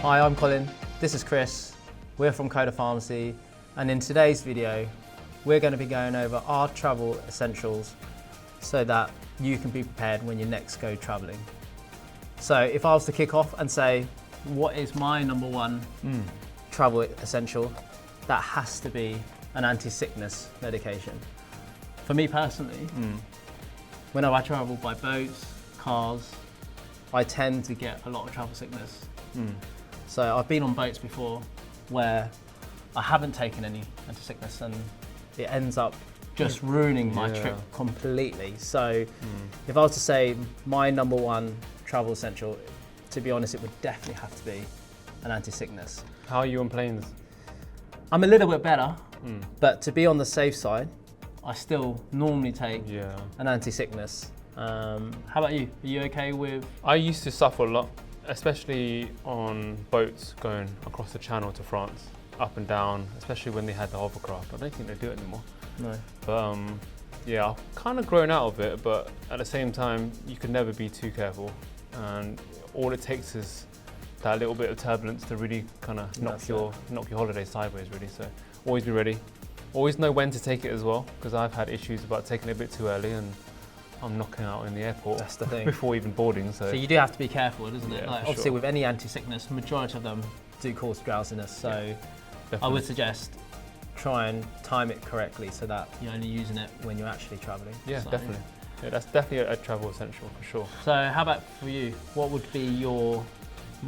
Hi, I'm Colin, this is Chris, we're from Coda Pharmacy, and in today's video we're going to be going over our travel essentials so that you can be prepared when you next go travelling. So if I was to kick off and say what is my number one travel essential, that has to be an anti-sickness medication. For me personally, whenever I travel by boats, cars, I tend to get a lot of travel sickness. So I've been on boats before where I haven't taken any anti-sickness and it ends up just ruining my trip completely. So if I was to say my number one travel essential, to be honest, it would definitely have to be an anti-sickness. How are you on planes? I'm a little bit better, but to be on the safe side, I still normally take an anti-sickness. How about you? Are you okay with? I used to suffer a lot, especially on boats going across the channel to France, up and down, especially when they had the hovercraft. I don't think they do it anymore. No. But yeah, I've kind of grown out of it, but at the same time, you can never be too careful. And all it takes is that little bit of turbulence to really kind of knock your holiday sideways, really. So always be ready. Always know when to take it as well, because I've had issues about taking it a bit too early and I'm knocking out in the airport. That's the thing. Before even boarding. So you do have to be careful, doesn't it? Yeah, like, obviously with any anti-sickness, the majority of them do cause drowsiness. So I would suggest try and time it correctly so that you're only using it when you're actually travelling. Yeah, so, definitely. Yeah, that's definitely a travel essential for sure. So how about for you? What would be your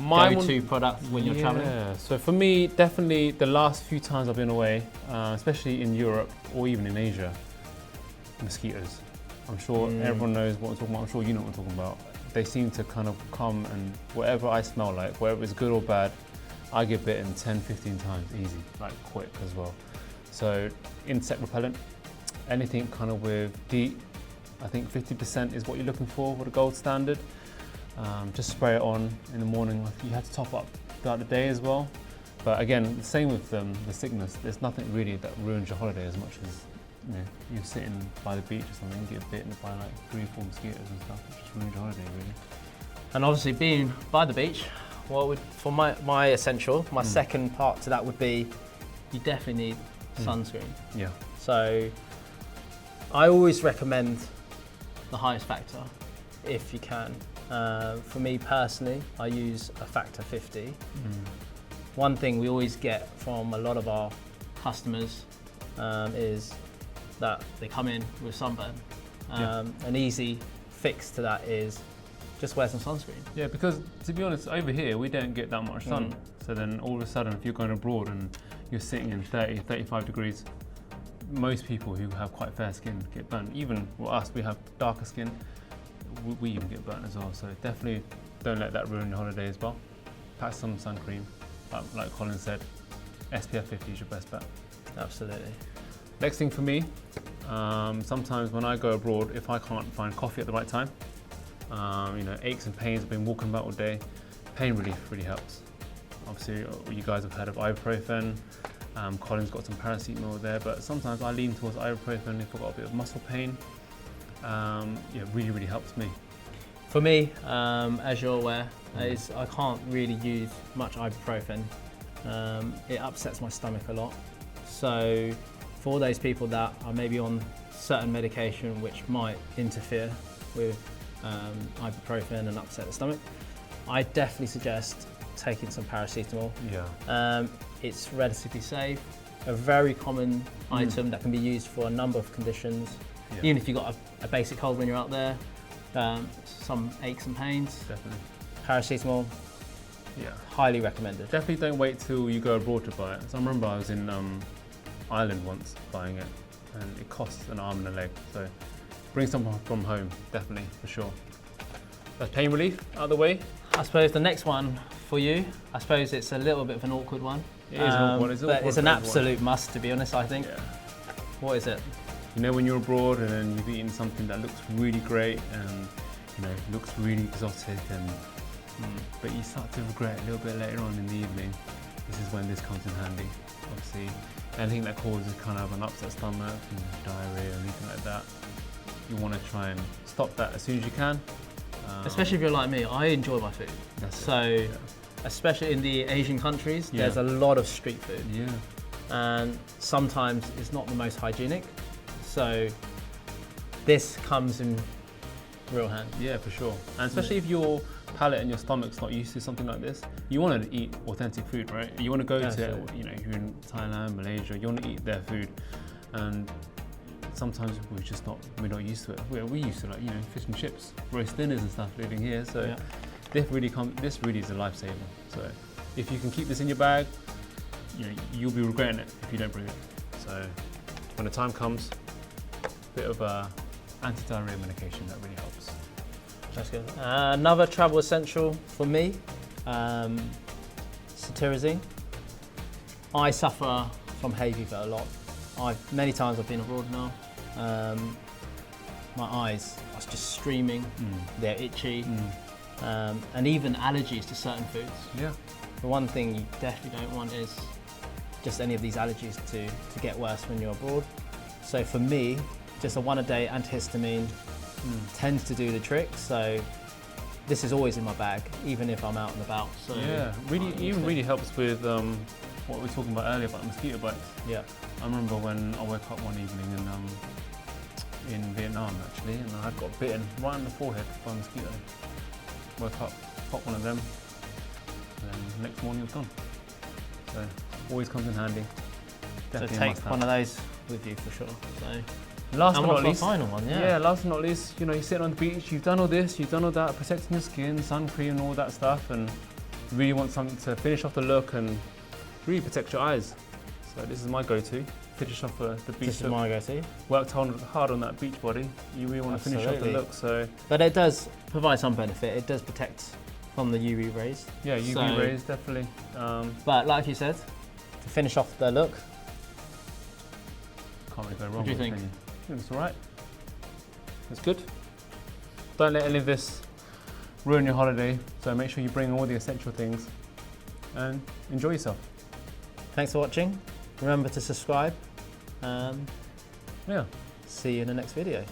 go-to product when you're travelling? Yeah, so for me, definitely the last few times I've been away, especially in Europe or even in Asia, mosquitoes. I'm sure everyone knows what I'm talking about. I'm sure you know what I'm talking about. They seem to kind of come and whatever I smell like, whether it's good or bad, I get bitten 10, 15 times easy, like quick as well. So insect repellent, anything kind of with DEET, I think 50% is what you're looking for with a gold standard. Just spray it on in the morning. You have to top up throughout the day as well. But again, the same with the sickness. There's nothing really that ruins your holiday as much as you're sitting by the beach or something, you get bitten by like 3 or 4 mosquitoes and stuff. It just ruins your holiday really. And obviously being by the beach, for my essential, my second part to that would be you definitely need sunscreen. Yeah. So I always recommend the highest factor if you can. For me personally, I use a factor 50. One thing we always get from a lot of our customers is that they come in with sunburn. An easy fix to that is just wear some sunscreen. Yeah, because to be honest, over here we don't get that much sun. So then all of a sudden, if you're going abroad and you're sitting in 30, 35 degrees, most people who have quite fair skin get burnt. Even with us, we have darker skin, we even get burnt as well. So definitely don't let that ruin your holiday as well. Pack some sun cream, like Colin said, SPF 50 is your best bet. Absolutely. Next thing for me, sometimes when I go abroad, if I can't find coffee at the right time, aches and pains, I've been walking about all day, pain relief really helps. Obviously, you guys have heard of ibuprofen. Colin's got some paracetamol there, but sometimes I lean towards ibuprofen if I've got a bit of muscle pain. Really, really helps me. For me, as you're aware, I can't really use much ibuprofen. It upsets my stomach a lot. So for those people that are maybe on certain medication which might interfere with ibuprofen and upset the stomach, I definitely suggest taking some paracetamol. It's relatively safe, a very common item that can be used for a number of conditions. Even if you've got a basic cold when you're out there, some aches and pains. Definitely. Paracetamol, highly recommended. Definitely don't wait till you go abroad to buy it. So I remember I was in Ireland once buying it and it costs an arm and a leg. So bring something from home, definitely, for sure. That's pain relief out of the way. I suppose the next one for you, I suppose it's a little bit of an awkward one. It is an awkward one. But it's an absolute must, to be honest, I think. Yeah. What is it? You know when you're abroad and then you've eaten something that looks really great and looks really exotic but you start to regret a little bit later on in the evening. This is when this comes in handy. Obviously, anything that causes kind of an upset stomach, diarrhoea, anything like that, you want to try and stop that as soon as you can. Especially if you're like me, I enjoy my food. especially in the Asian countries, Yeah. there's a lot of street food. Yeah. And sometimes it's not the most hygienic. So this comes in real handy. Yeah, for sure. And especially if your palate and your stomach's not used to something like this, you want to eat authentic food, right? You want to go to, Absolutely. you know, if you're in Thailand, Malaysia, you want to eat their food. And sometimes we're not used to it. We're used to, like, you know, fish and chips, roast dinners and stuff living here. So Yeah. this really is a lifesaver. So if you can keep this in your bag, you know, you'll be regretting it if you don't bring it. So when the time comes, a bit of anti-diarrhea medication, that really helps. That's good. Another travel essential for me, cetirizine. I suffer from hay fever a lot. Many times I've been abroad now. My eyes are just streaming, they're itchy, and even allergies to certain foods. Yeah. The one thing you definitely don't want is just any of these allergies to get worse when you're abroad. So for me, just a 1-a-day antihistamine tends to do the trick. So this is always in my bag, even if I'm out and about. So Yeah, really helps with what we were talking about earlier about mosquito bites. Yeah. I remember when I woke up one evening in Vietnam actually, and I had got bitten right on the forehead by a mosquito. Woke up, popped one of them, and then the next morning it was gone. So always comes in handy. So Definitely a take must-have. one of those with you for sure. So. Last And but what's not our least, final one? Yeah. last but not least, you know, you're sitting on the beach, you've done all this, you've done all that, protecting your skin, sun cream and all that stuff, and you really want something to finish off the look and really protect your eyes. So this is my go-to, finish off the beach This is look. my go-to. Worked hard on that beach body, you really want to finish off the Absolutely. look, so But it does provide some benefit. It does protect from the UV rays. yeah, UV So- rays definitely. But like you said, to finish off the look, Can't really go wrong What do you with it, think? can you? I think it's alright. It's good. Don't let any of this ruin your holiday, so make sure you bring all the essential things and enjoy yourself. thanks for watching. Remember to subscribe. Yeah. See you in the next video.